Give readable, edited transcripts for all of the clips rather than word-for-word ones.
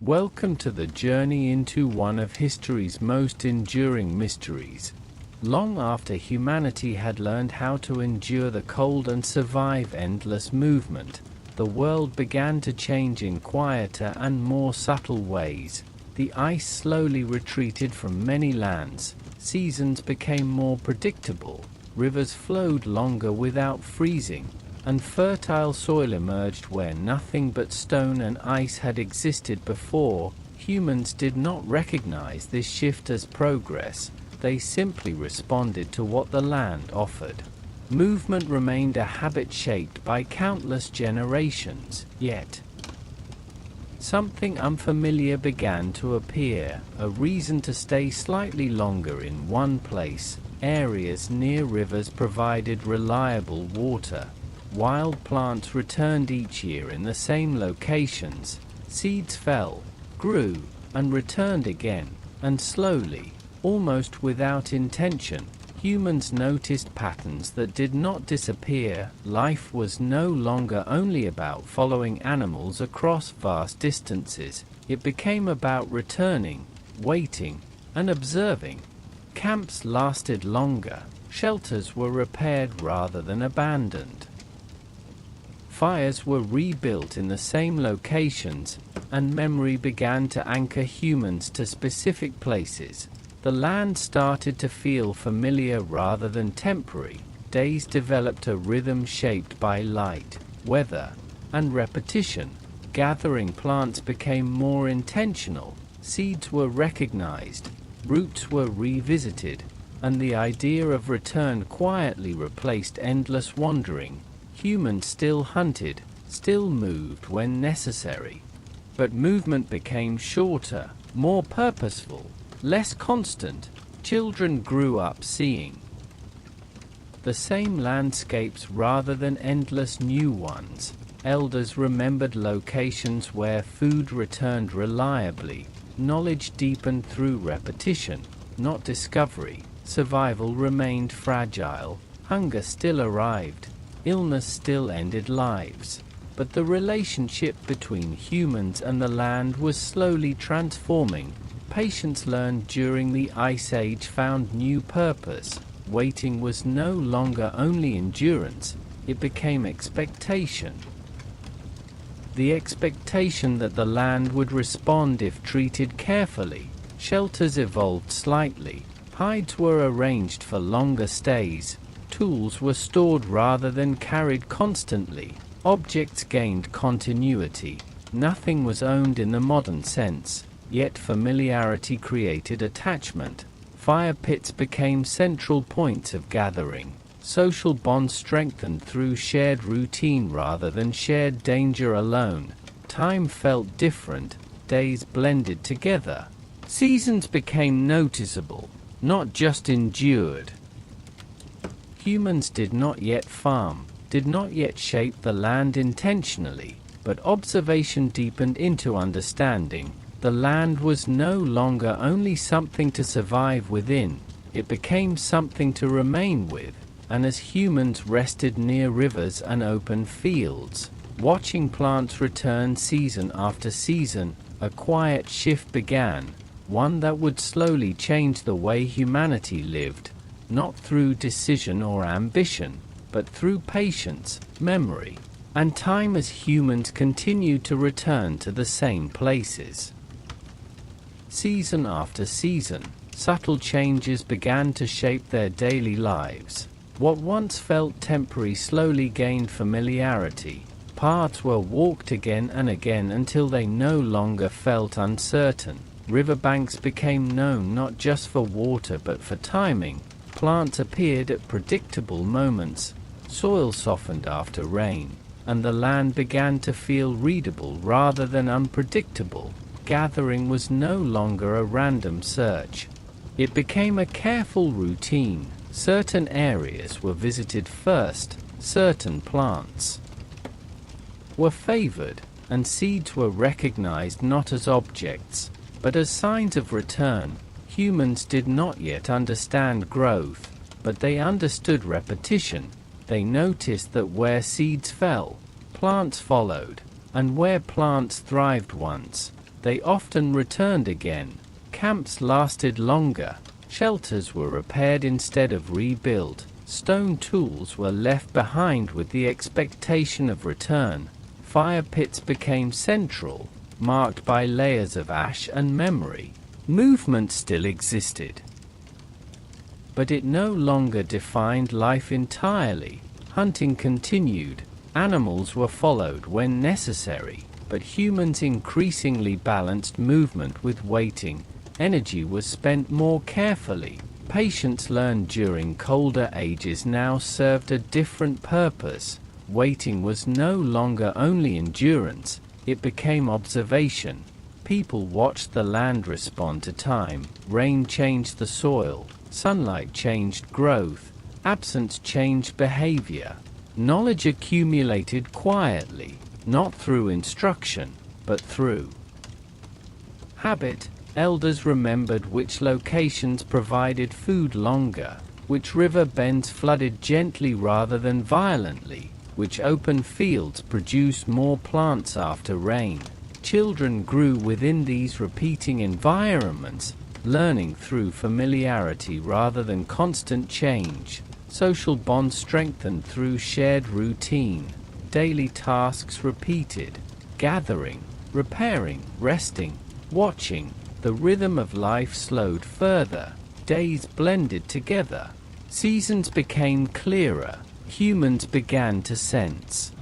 Welcome to the journey into one of history's most enduring mysteries. Long after humanity had learned how to endure the cold and survive endless movement, the world began to change in quieter and more subtle ways. The ice slowly retreated from many lands, seasons became more predictable, rivers flowed longer without freezing, and fertile soil emerged where nothing but stone and ice had existed before. Humans did not recognize this shift as progress, they simply responded to what the land offered. Movement remained a habit shaped by countless generations, yet something unfamiliar began to appear, a reason to stay slightly longer in one place. Areas near rivers provided reliable water. Wild plants returned each year in the same locations. Seeds fell, grew, and returned again, and slowly, almost without intention, humans noticed patterns that did not disappear. Life was no longer only about following animals across vast distances. It became about returning, waiting, and observing. Camps lasted longer. Shelters were repaired rather than abandoned. Fires were rebuilt in the same locations, and memory began to anchor humans to specific places. The land started to feel familiar rather than temporary. Days developed a rhythm shaped by light, weather, and repetition. Gathering plants became more intentional. Seeds were recognized, routes were revisited, and the idea of return quietly replaced endless wandering. Humans still hunted, still moved when necessary. But movement became shorter, more purposeful, less constant. Children grew up seeing the same landscapes rather than endless new ones. Elders remembered locations where food returned reliably. Knowledge deepened through repetition, not discovery. Survival remained fragile. Hunger still arrived. Illness still ended lives. But the relationship between humans and the land was slowly transforming. Patience learned during the Ice Age found new purpose. Waiting was no longer only endurance, it became expectation. The expectation that the land would respond if treated carefully. Shelters evolved slightly. Hides were arranged for longer stays. Tools were stored rather than carried constantly. Objects gained continuity. Nothing was owned in the modern sense, yet familiarity created attachment. Fire pits became central points of gathering. Social bonds strengthened through shared routine rather than shared danger alone. Time felt different. Days blended together. Seasons became noticeable, not just endured. Humans did not yet farm, did not yet shape the land intentionally, but observation deepened into understanding. The land was no longer only something to survive within, it became something to remain with, and as humans rested near rivers and open fields, watching plants return season after season, a quiet shift began, one that would slowly change the way humanity lived. Not through decision or ambition, but through patience, memory, and time as humans continued to return to the same places. Season after season, subtle changes began to shape their daily lives. What once felt temporary slowly gained familiarity. Paths were walked again and again until they no longer felt uncertain. Riverbanks became known not just for water but for timing. Plants appeared at predictable moments, soil softened after rain, and the land began to feel readable rather than unpredictable. Gathering was no longer a random search. It became a careful routine. Certain areas were visited first, certain plants were favored, and seeds were recognized not as objects, but as signs of return. Humans did not yet understand growth, but they understood repetition. They noticed that where seeds fell, plants followed, and where plants thrived once, they often returned again. Camps lasted longer. Shelters were repaired instead of rebuilt. Stone tools were left behind with the expectation of return. Fire pits became central, marked by layers of ash and memory. Movement still existed, but it no longer defined life entirely. Hunting continued. Animals were followed when necessary, but humans increasingly balanced movement with waiting. Energy was spent more carefully. Patience learned during colder ages now served a different purpose. Waiting was no longer only endurance, it became observation. People watched the land respond to time. Rain changed the soil, sunlight changed growth, absence changed behavior. Knowledge accumulated quietly, not through instruction, but through habit. Elders remembered which locations provided food longer, which river bends flooded gently rather than violently, which open fields produced more plants after rain. Children grew within these repeating environments, learning through familiarity rather than constant change. Social bonds strengthened through shared routine. Daily tasks repeated: gathering, repairing, resting, watching. The rhythm of life slowed further. Days blended together. Seasons became clearer. Humans began to sense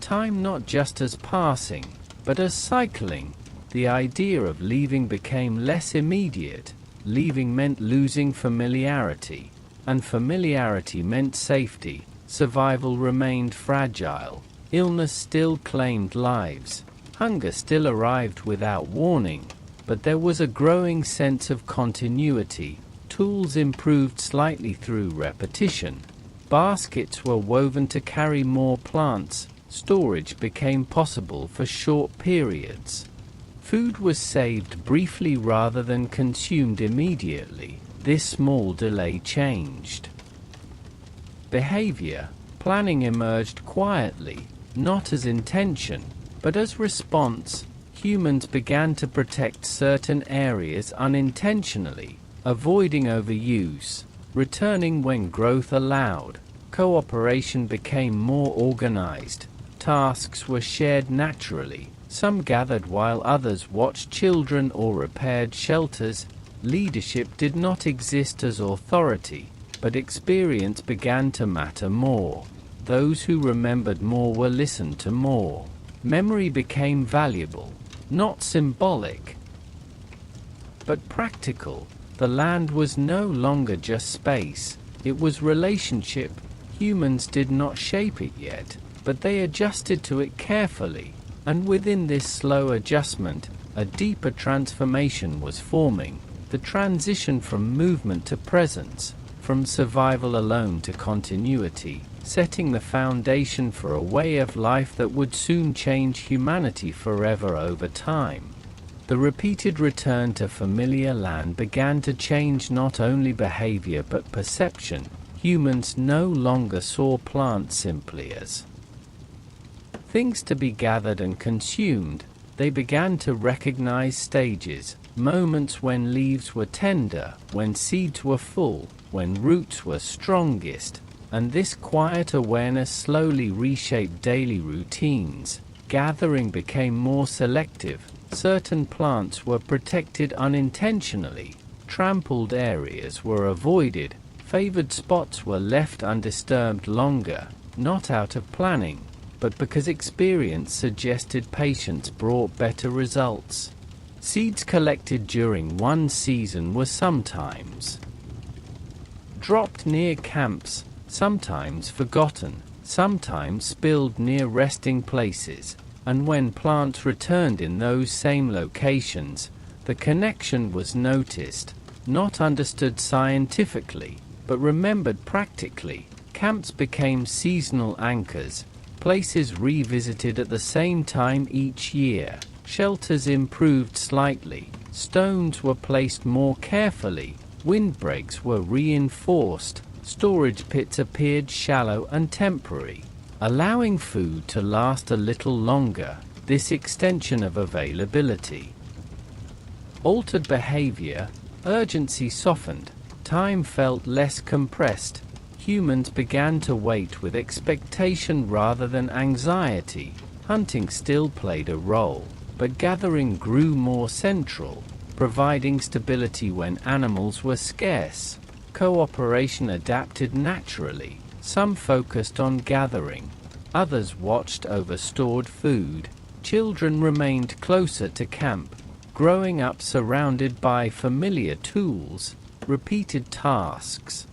time not just as passing, but as cycling. The idea of leaving became less immediate. Leaving meant losing familiarity, and familiarity meant safety. Survival remained fragile. Illness still claimed lives. Hunger still arrived without warning. But there was a growing sense of continuity. Tools improved slightly through repetition. Baskets were woven to carry more plants. Storage became possible for short periods. Food was saved briefly rather than consumed immediately. This small delay changed behavior. Planning emerged quietly, not as intention, but as response. Humans began to protect certain areas unintentionally, avoiding overuse, returning when growth allowed. Cooperation became more organized. Tasks were shared naturally. Some gathered while others watched children or repaired shelters. Leadership did not exist as authority, but experience began to matter more. Those who remembered more were listened to more. Memory became valuable, not symbolic, but practical. The land was no longer just space, it was relationship. Humans did not shape it yet, but they adjusted to it carefully, and within this slow adjustment, a deeper transformation was forming. The transition from movement to presence, from survival alone to continuity, setting the foundation for a way of life that would soon change humanity forever over time. The repeated return to familiar land began to change not only behavior but perception. Humans no longer saw plants simply as things to be gathered and consumed. They began to recognize stages, moments when leaves were tender, when seeds were full, when roots were strongest. And this quiet awareness slowly reshaped daily routines. Gathering became more selective. Certain plants were protected unintentionally. Trampled areas were avoided. Favored spots were left undisturbed longer, not out of planning, but because experience suggested patience brought better results. Seeds collected during one season were sometimes dropped near camps, sometimes forgotten, sometimes spilled near resting places, and when plants returned in those same locations, the connection was noticed, not understood scientifically, but remembered practically. Camps became seasonal anchors, places revisited at the same time each year. Shelters improved slightly, stones were placed more carefully, windbreaks were reinforced, storage pits appeared shallow and temporary, allowing food to last a little longer. this extension of availability. Altered behavior, urgency softened, time felt less compressed. Humans began to wait with expectation rather than anxiety. Hunting still played a role, but gathering grew more central, providing stability when animals were scarce. Cooperation adapted naturally. Some focused on gathering, others watched over stored food. Children remained closer to camp, growing up surrounded by familiar tools, repeated tasks,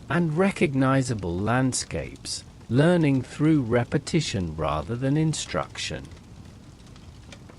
and recognizable landscapes, learning through repetition rather than instruction.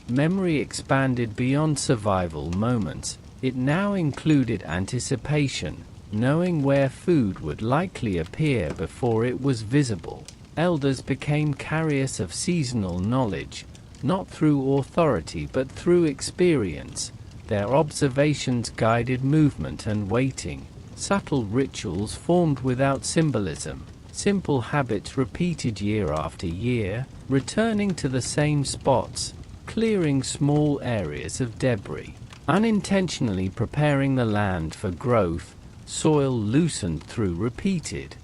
Memory expanded beyond survival moments. It now included anticipation, knowing where food would likely appear before it was visible. Elders became carriers of seasonal knowledge, not through authority but through experience. Their observations guided movement and waiting. Subtle rituals formed without symbolism. Simple habits repeated year after year, returning to the same spots, clearing small areas of debris, unintentionally preparing the land for growth. Soil loosened through repeated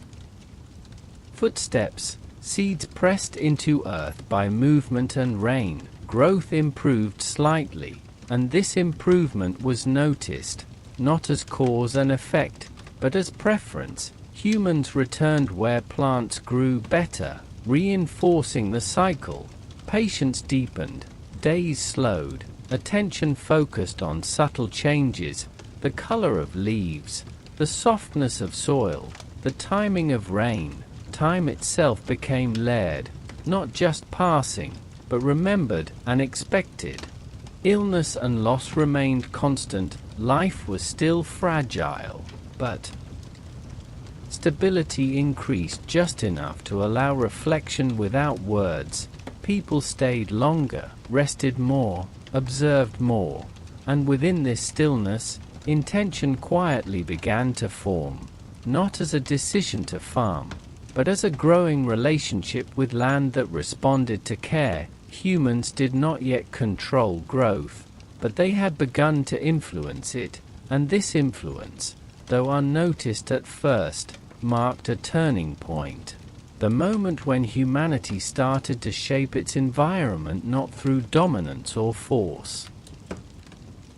footsteps, seeds pressed into earth by movement and rain. Growth improved slightly, and this improvement was noticed, not as cause and effect, but as preference. Humans returned where plants grew better, reinforcing the cycle. Patience deepened, days slowed, attention focused on subtle changes, the color of leaves, the softness of soil, the timing of rain. Time itself became layered, not just passing, but remembered and expected. Illness and loss remained constant. Life was still fragile, but stability increased just enough to allow reflection without words. People stayed longer, rested more, observed more, and within this stillness, intention quietly began to form, not as a decision to farm, but as a growing relationship with land that responded to care. Humans did not yet control growth, but they had begun to influence it, and this influence, though unnoticed at first, marked a turning point. The moment when humanity started to shape its environment not through dominance or force,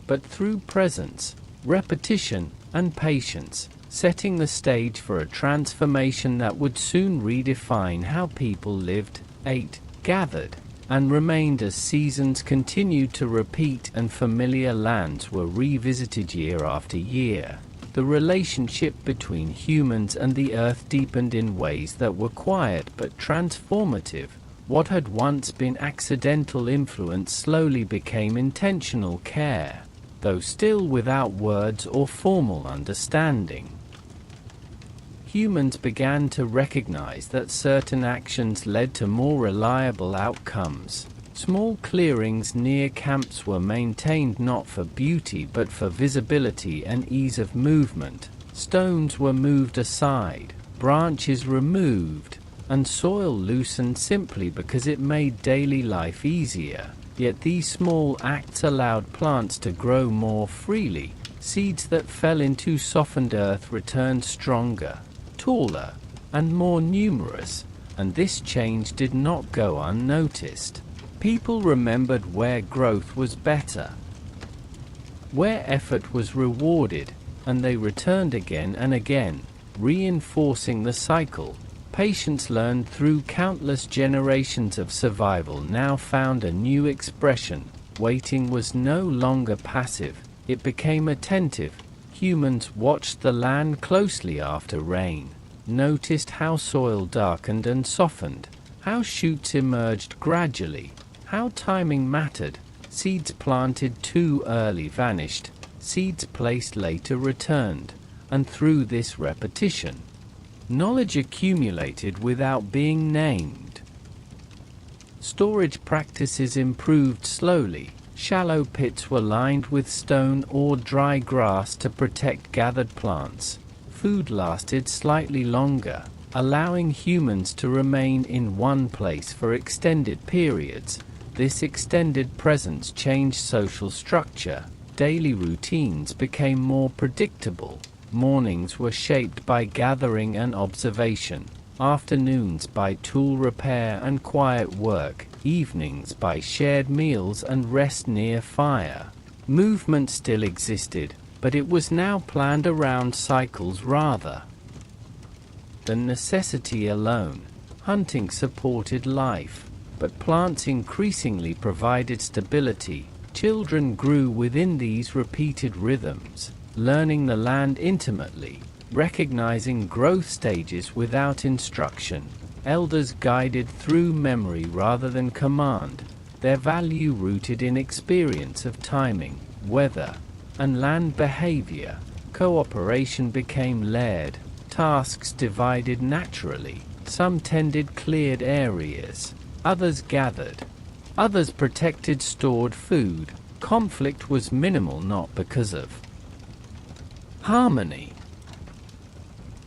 but through presence, repetition, and patience, setting the stage for a transformation that would soon redefine how people lived, ate, gathered, and remained as seasons continued to repeat and familiar lands were revisited year after year. The relationship between humans and the earth deepened in ways that were quiet but transformative. What had once been accidental influence slowly became intentional care, though still without words or formal understanding. Humans began to recognize that certain actions led to more reliable outcomes. Small clearings near camps were maintained not for beauty but for visibility and ease of movement. Stones were moved aside, branches removed, and soil loosened simply because it made daily life easier. Yet these small acts allowed plants to grow more freely. Seeds that fell into softened earth returned stronger, taller, and more numerous, and this change did not go unnoticed. People remembered where growth was better, where effort was rewarded, and they returned again and again, reinforcing the cycle. Patience learned through countless generations of survival now found a new expression. Waiting was no longer passive, it became attentive. Humans watched the land closely after rain, noticed how soil darkened and softened, how shoots emerged gradually, how timing mattered. Seeds planted too early vanished, seeds placed later returned, and through this repetition, knowledge accumulated without being named. Storage practices improved slowly. Shallow pits were lined with stone or dry grass to protect gathered plants. Food lasted slightly longer, allowing humans to remain in one place for extended periods. This extended presence changed social structure. Daily routines became more predictable. Mornings were shaped by gathering and observation, afternoons by tool repair and quiet work, evenings by shared meals and rest near fire. Movement still existed, but it was now planned around cycles rather than necessity alone. Hunting supported life, but plants increasingly provided stability. Children grew within these repeated rhythms, learning the land intimately, recognizing growth stages without instruction. Elders guided through memory rather than command, their value rooted in experience of timing, weather, and land behavior. Cooperation became layered, tasks divided naturally. Some tended cleared areas, others gathered, others protected stored food. Conflict was minimal not because of harmony,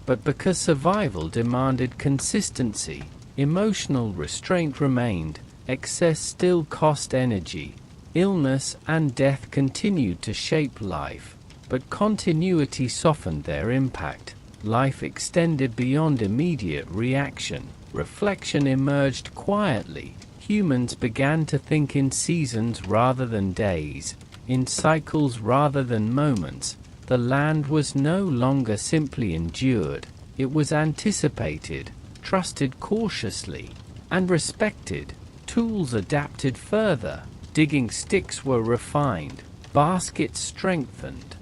but because survival demanded consistency. Emotional restraint remained, excess still cost energy. Illness and death continued to shape life, but continuity softened their impact. Life extended beyond immediate reaction. Reflection emerged quietly. Humans began to think in seasons rather than days, in cycles rather than moments. The land was no longer simply endured, it was anticipated, trusted cautiously, and respected. Tools adapted further, digging sticks were refined, baskets strengthened.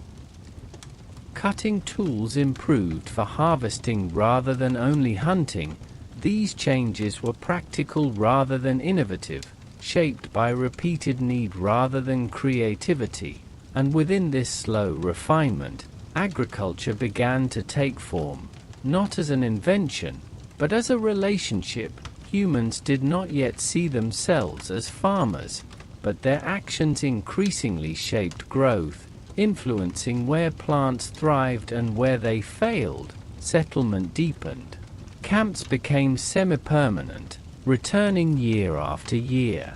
Cutting tools improved for harvesting rather than only hunting. These changes were practical rather than innovative, shaped by repeated need rather than creativity. And within this slow refinement, agriculture began to take form, not as an invention, but as a relationship. Humans did not yet see themselves as farmers, but their actions increasingly shaped growth, influencing where plants thrived and where they failed. Settlement deepened. Camps became semi-permanent, returning year after year,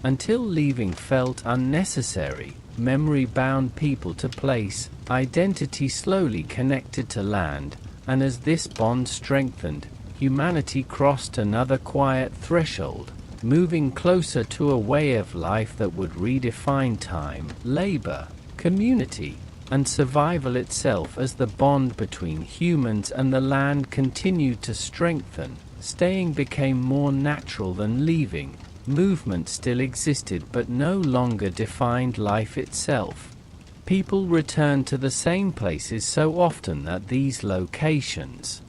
until leaving felt unnecessary. Memory bound people to place, identity slowly connected to land, and as this bond strengthened, humanity crossed another quiet threshold, moving closer to a way of life that would redefine time, labor, community, and survival itself. As the bond between humans and the land continued to strengthen, staying became more natural than leaving. Movement still existed but no longer defined life itself. People returned to the same places so often that these locations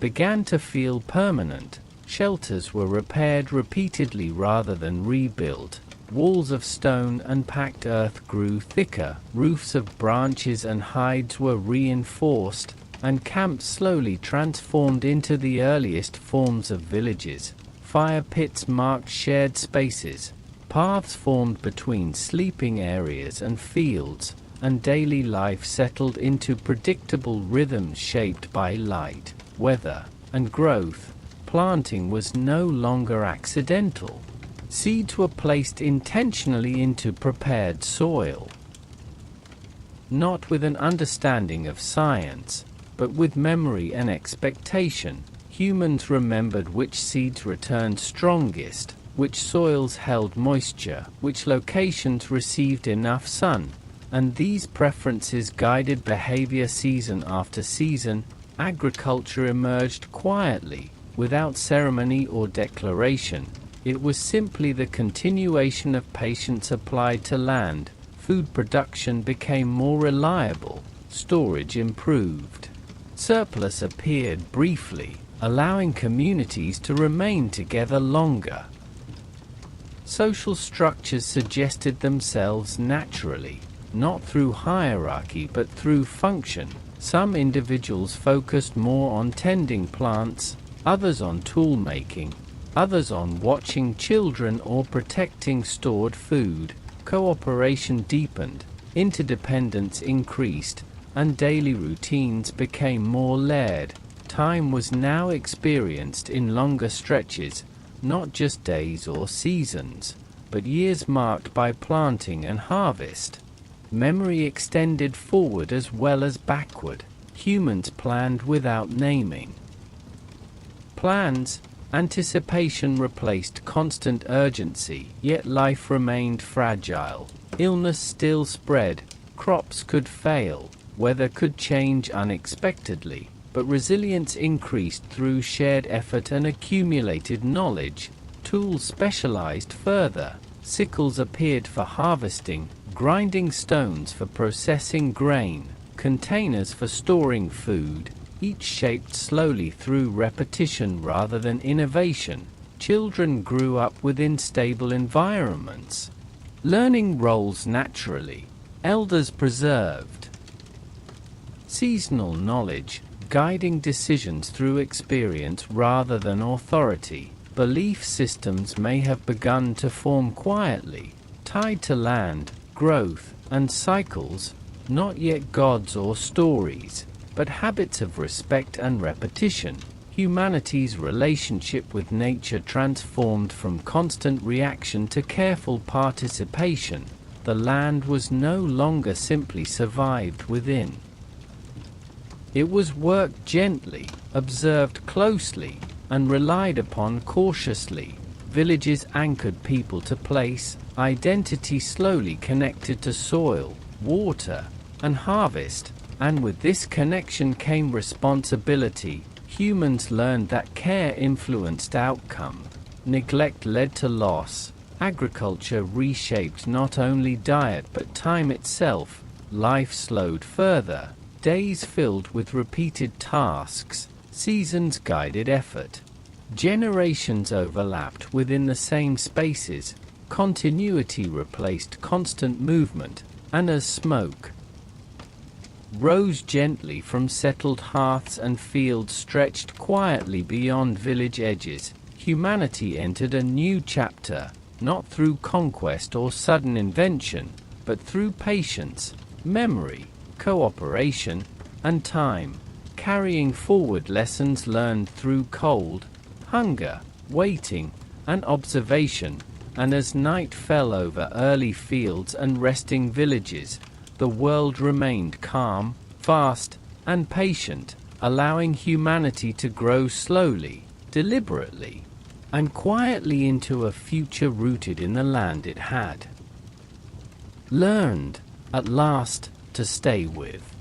began to feel permanent. Shelters were repaired repeatedly rather than rebuilt. Walls of stone and packed earth grew thicker, roofs of branches and hides were reinforced, and camps slowly transformed into the earliest forms of villages. Fire pits marked shared spaces, paths formed between sleeping areas and fields, and daily life settled into predictable rhythms shaped by light, weather, and growth. Planting was no longer accidental. Seeds were placed intentionally into prepared soil, not with an understanding of science, but with memory and expectation. Humans remembered which seeds returned strongest, which soils held moisture, which locations received enough sun, and these preferences guided behavior season after season. Agriculture emerged quietly, without ceremony or declaration. It was simply the continuation of patience applied to land. Food production became more reliable, storage improved. Surplus appeared briefly, allowing communities to remain together longer. Social structures suggested themselves naturally, not through hierarchy but through function. Some individuals focused more on tending plants, others on tool making, others on watching children or protecting stored food. Cooperation deepened, interdependence increased, and daily routines became more layered. Time was now experienced in longer stretches, not just days or seasons, but years marked by planting and harvest. Memory extended forward as well as backward. Humans planned without naming. Plans, anticipation replaced constant urgency, yet life remained fragile. Illness still spread, crops could fail, weather could change unexpectedly, but resilience increased through shared effort and accumulated knowledge. Tools specialized further. Sickles appeared for harvesting, grinding stones for processing grain, containers for storing food, each shaped slowly through repetition rather than innovation. Children grew up within stable environments, learning roles naturally. Elders preserved seasonal knowledge, guiding decisions through experience rather than authority. Belief systems may have begun to form quietly, tied to land, growth, and cycles, not yet gods or stories, but habits of respect and repetition. Humanity's relationship with nature transformed from constant reaction to careful participation. The land was no longer simply survived within. It was worked gently, observed closely, and relied upon cautiously. Villages anchored people to place, identity slowly connected to soil, water, and harvest, and with this connection came responsibility. Humans learned that care influenced outcome. Neglect led to loss. Agriculture reshaped not only diet but time itself. Life slowed further. Days filled with repeated tasks. Seasons guided effort. Generations overlapped within the same spaces. Continuity replaced constant movement, and as smoke rose gently from settled hearths and fields stretched quietly beyond village edges, humanity entered a new chapter, not through conquest or sudden invention, but through patience, memory, cooperation, and time, carrying forward lessons learned through cold, hunger, waiting, and observation. And as night fell over early fields and resting villages, the world remained calm, vast, and patient, allowing humanity to grow slowly, deliberately, and quietly into a future rooted in the land it had learned, at last, to stay with.